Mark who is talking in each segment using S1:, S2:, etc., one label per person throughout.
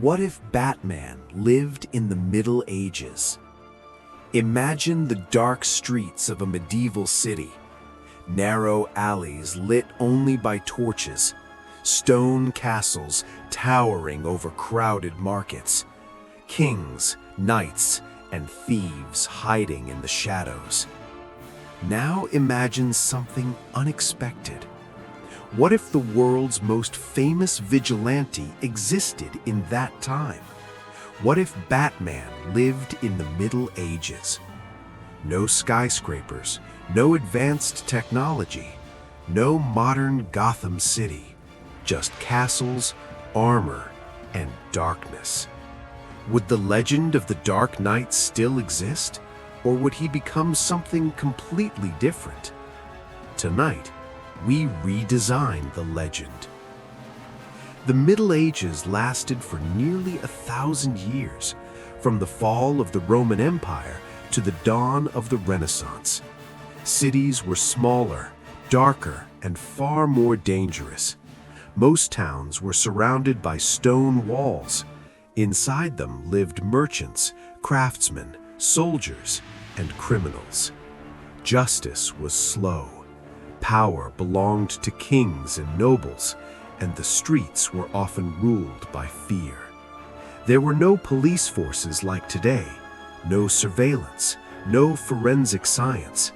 S1: What if Batman lived in the Middle Ages? Imagine the dark streets of a medieval city, narrow alleys lit only by torches, stone castles towering over crowded markets, kings, knights, and thieves hiding in the shadows. Now imagine something unexpected. What if the world's most famous vigilante existed in that time? What if Batman lived in the Middle Ages? No skyscrapers, no advanced technology, no modern Gotham City, just castles, armor, and darkness. Would the legend of the Dark Knight still exist, or would he become something completely different? Tonight, we redesign the legend. The Middle Ages lasted for nearly 1,000 years, from the fall of the Roman Empire to the dawn of the Renaissance. Cities were smaller, darker, and far more dangerous. Most towns were surrounded by stone walls. Inside them lived merchants, craftsmen, soldiers, and criminals. Justice was slow. Power belonged to kings and nobles, and the streets were often ruled by fear. There were no police forces like today, no surveillance, no forensic science.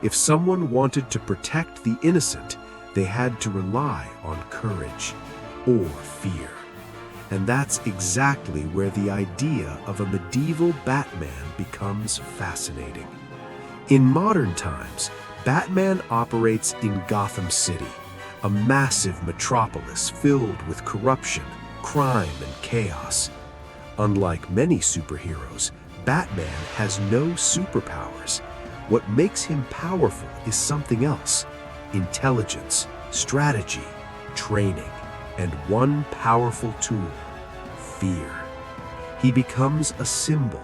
S1: If someone wanted to protect the innocent, they had to rely on courage or fear. And that's exactly where the idea of a medieval Batman becomes fascinating. In modern times, Batman operates in Gotham City, a massive metropolis filled with corruption, crime, and chaos. Unlike many superheroes, Batman has no superpowers. What makes him powerful is something else: intelligence, strategy, training, and one powerful tool: fear. He becomes a symbol,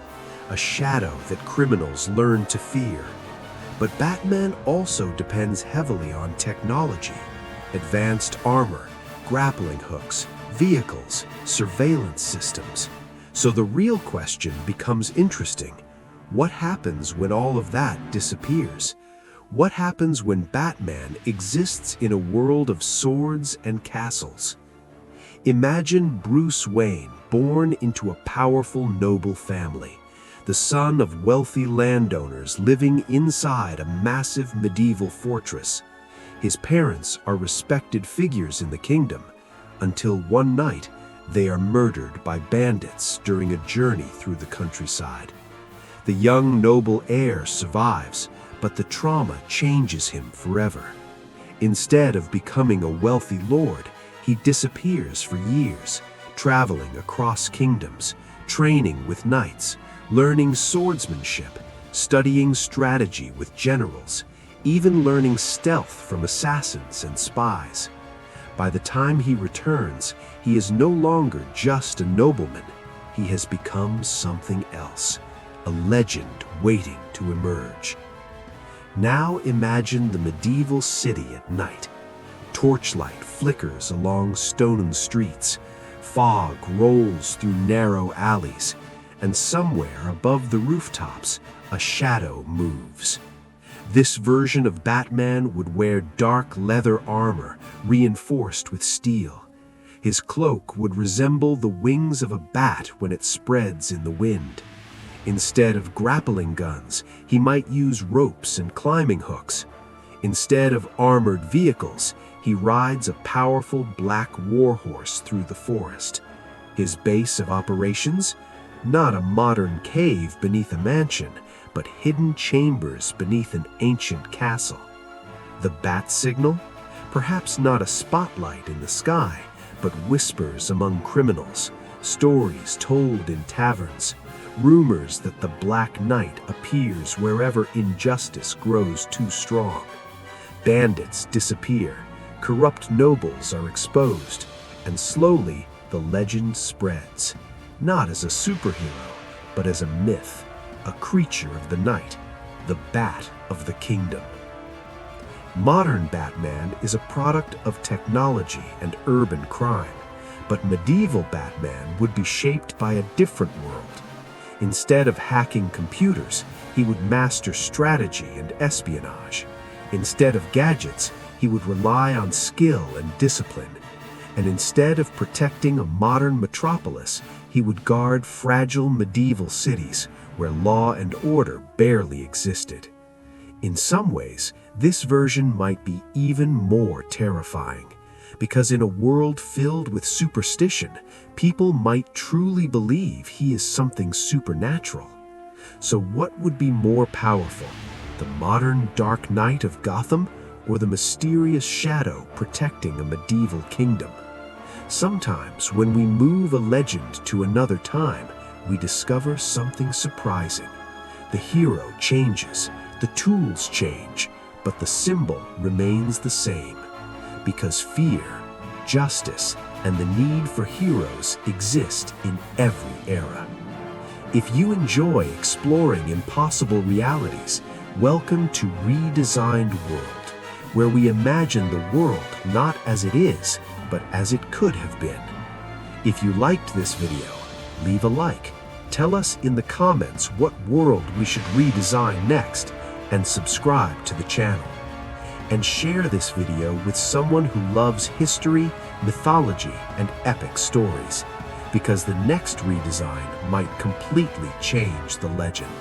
S1: a shadow that criminals learn to fear. But Batman also depends heavily on technology: advanced armor, grappling hooks, vehicles, surveillance systems. So the real question becomes interesting. What happens when all of that disappears? What happens when Batman exists in a world of swords and castles? Imagine Bruce Wayne, born into a powerful, noble family, the son of wealthy landowners living inside a massive medieval fortress. His parents are respected figures in the kingdom, until one night they are murdered by bandits during a journey through the countryside. The young noble heir survives, but the trauma changes him forever. Instead of becoming a wealthy lord, he disappears for years, traveling across kingdoms, training with knights, learning swordsmanship, studying strategy with generals, even learning stealth from assassins and spies. By the time he returns, he is no longer just a nobleman. He has become something else, a legend waiting to emerge. Now imagine the medieval city at night. Torchlight flickers along stone streets, fog rolls through narrow alleys, and somewhere above the rooftops, a shadow moves. This version of Batman would wear dark leather armor reinforced with steel. His cloak would resemble the wings of a bat when it spreads in the wind. Instead of grappling guns, he might use ropes and climbing hooks. Instead of armored vehicles, he rides a powerful black warhorse through the forest. His base of operations? Not a modern cave beneath a mansion, but hidden chambers beneath an ancient castle. The bat signal? Perhaps not a spotlight in the sky, but whispers among criminals, stories told in taverns, rumors that the Black Knight appears wherever injustice grows too strong. Bandits disappear, corrupt nobles are exposed, and slowly the legend spreads, not as a superhero, but as a myth, a creature of the night, the Bat of the Kingdom. Modern Batman is a product of technology and urban crime, But medieval Batman would be shaped by a different world. Instead of hacking computers, he would master strategy and espionage. Instead of gadgets, he would rely on skill and discipline. And instead of protecting a modern metropolis, he would guard fragile medieval cities where law and order barely existed. In some ways, this version might be even more terrifying, because in a world filled with superstition, people might truly believe he is something supernatural. So what would be more powerful, the modern Dark Knight of Gotham or the mysterious shadow protecting a medieval kingdom? Sometimes when we move a legend to another time, we discover something surprising. The hero changes, the tools change, but the symbol remains the same. Because fear, justice, and the need for heroes exist in every era. If you enjoy exploring impossible realities, welcome to Redesigned World, where we imagine the world not as it is, but as it could have been. If you liked this video, leave a like, tell us in the comments what world we should redesign next, and subscribe to the channel. And share this video with someone who loves history, mythology, and epic stories, because the next redesign might completely change the legend.